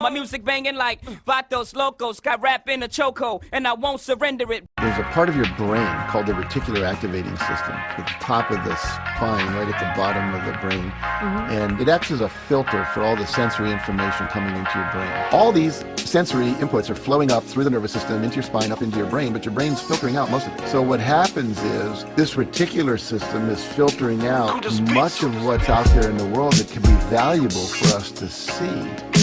My music banging like Vatos Locos, got rap in a chokehold, and I won't surrender it. There's a part of your brain called the reticular activating system at the top of the spine, right at the bottom of the brain. And it acts as a filter for all the sensory information coming into your brain. All these sensory inputs are flowing up through the nervous system, into your spine, up into your brain, but your brain's filtering out most of it. So what happens is this reticular system is filtering out much of what's out there in the world that can be valuable for us to see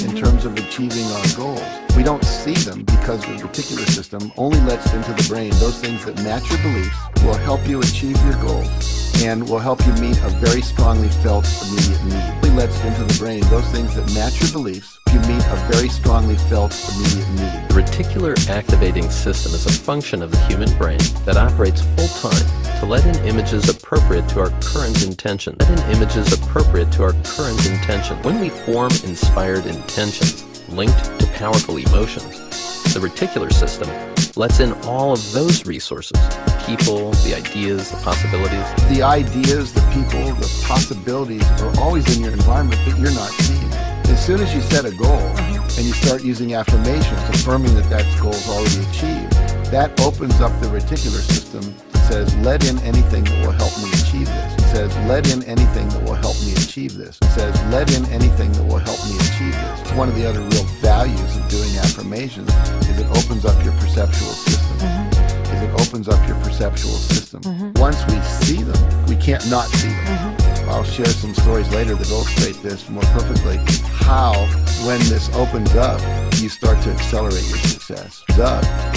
in terms of achieving our goals. We don't see them because the reticular system only lets into the brain those things that match your beliefs, will help you achieve your goals, and will help you meet a very strongly felt immediate need. It only lets into the brain those things that match your beliefs, you meet a very strongly felt immediate need. The reticular activating system is a function of the human brain that operates full-time to let in images appropriate to our current intention. Let in images appropriate to our current intention. When we form inspired intentions linked to powerful emotions, the reticular system lets in all of those resources, the people, the ideas, the possibilities. The ideas, the people, the possibilities are always in your environment, but you're not seeing it. As soon as you set a goal and you start using affirmations, affirming that that goal is already achieved, that opens up the reticular system. It says, let in anything that will help me achieve this. It says, let in anything that will help me achieve this. It says, let in anything that will help me achieve this. It's one of the other real values of doing affirmations is it opens up your perceptual system. It opens up your perceptual system. Once we see them, we can't not see them. I'll share some stories later that illustrate this more perfectly. How, when this opens up, you start to accelerate your success.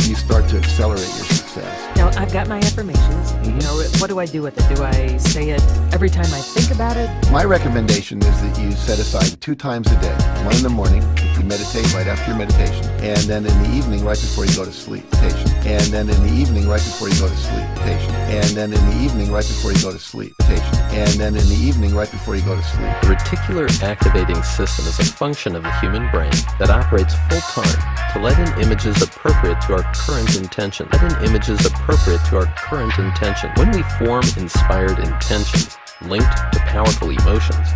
You start to accelerate your success. Now, I've got my affirmations. You know, what do I do with it? Do I say it every time I think about it? My recommendation is that you set aside 2 times a day. One in the morning, if you meditate, right after your meditation. And then in the evening, right before you go to sleep, meditation. And then in the evening, right before you go to sleep, meditation. And then in the evening, right before you go to sleep, meditation. And then in the evening, right before you go to sleep. The reticular activating system is a function of the human brain that operates full-time to let in images appropriate to our current intention. Let in images appropriate to our current intention. When we form inspired intentions linked to powerful emotions,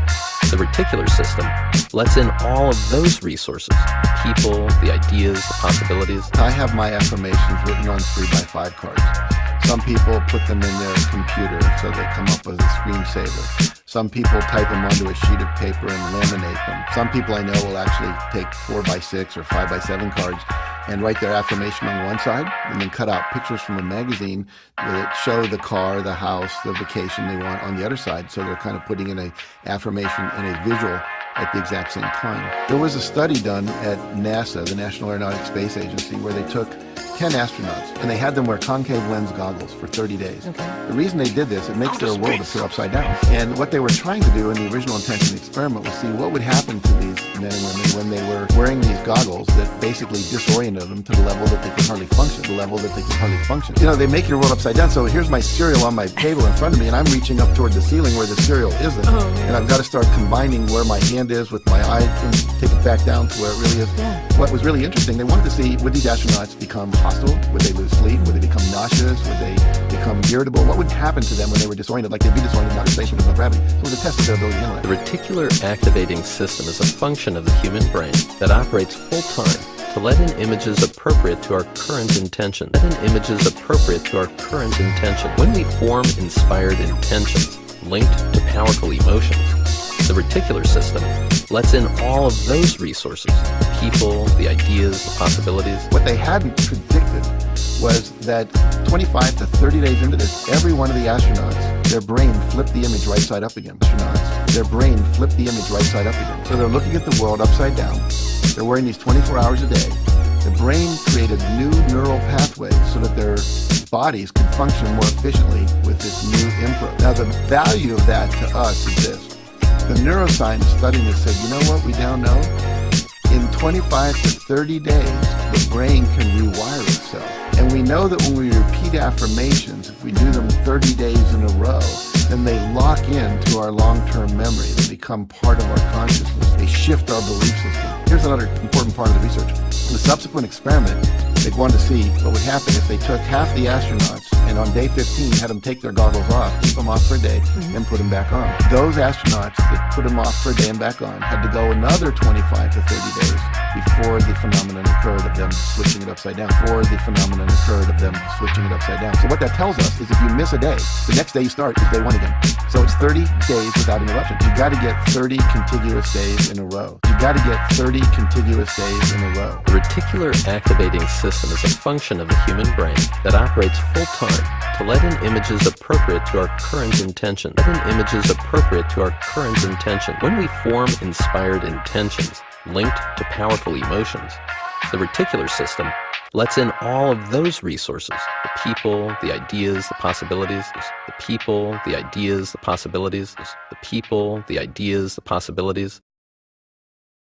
the reticular system lets in all of those resources, the people, the ideas, the possibilities. I have my affirmations written on 3x5 cards. Some people put them in their computer so they come up as a screensaver. Some people type them onto a sheet of paper and laminate them. Some people I know will actually take 4x6 or 5x7 cards and write their affirmation on one side and then cut out pictures from a magazine that show the car, the house, the vacation they want on the other side. So they're kind of putting in an affirmation and a visual at the exact same time. There was a study done at NASA, the National Aeronautics Space Agency, where they took 10 astronauts and they had them wear concave lens goggles for 30 days. The reason they did this, it makes their world appear upside down. And what they were trying to do in the original intent of the experiment was see what would happen to these men and women when they were wearing these goggles that basically disoriented them to the level that they could hardly function, You know, they make your world upside down. So here's my cereal on my table in front of me and I'm reaching up toward the ceiling where the cereal isn't. And I've got to start combining where my hand is with my eye and take it back down to where it really is. What was really interesting, they wanted to see, would these astronauts become hostile? Would they lose sleep? Would they become nauseous? Would they become irritable? What would happen to them when they were disoriented? Like they'd be disoriented in outer space when there's no gravity. So it was a test of their ability to handle The that. reticular activating system is a function of the human brain that operates full-time to let in images appropriate to our current intention. Let in images appropriate to our current intention. When we form inspired intentions linked to powerful emotions, the reticular system lets in all of those resources, the people, the ideas, the possibilities. What they hadn't predicted was that 25 to 30 days into this, every one of the astronauts, their brain flipped the image right side up again. Their brain flipped the image right side up again. So they're looking at the world upside down. They're wearing these 24 hours a day. The brain created new neural pathways so that their bodies could function more efficiently with this new input. Now the value of that to us is this. The neuroscientists studying this said, you know what we now know? In 25 to 30 days, the brain can rewire itself. And we know that when we repeat affirmations, if we do them 30 days in a row, then they lock into our long-term memory. They become part of our consciousness. They shift our belief system. Here's another important part of the research. In the subsequent experiment, they wanted to see what would happen if they took half the astronauts and and on day 15 had them take their goggles off, keep them off for a day, then put them back on. Those astronauts that put them off for a day and back on had to go another 25 to 30 days before the phenomenon occurred of them switching it upside down. So what that tells us is if you miss a day, the next day you start is day one again. So it's 30 days without interruption. You got to get 30 contiguous days in a row. The reticular activating system is a function of the human brain that operates full-time to let in images appropriate to our current intention. When we form inspired intentions linked to powerful emotions, the reticular system lets in all of those resources, the people, the ideas, the possibilities, the people, the ideas, the possibilities,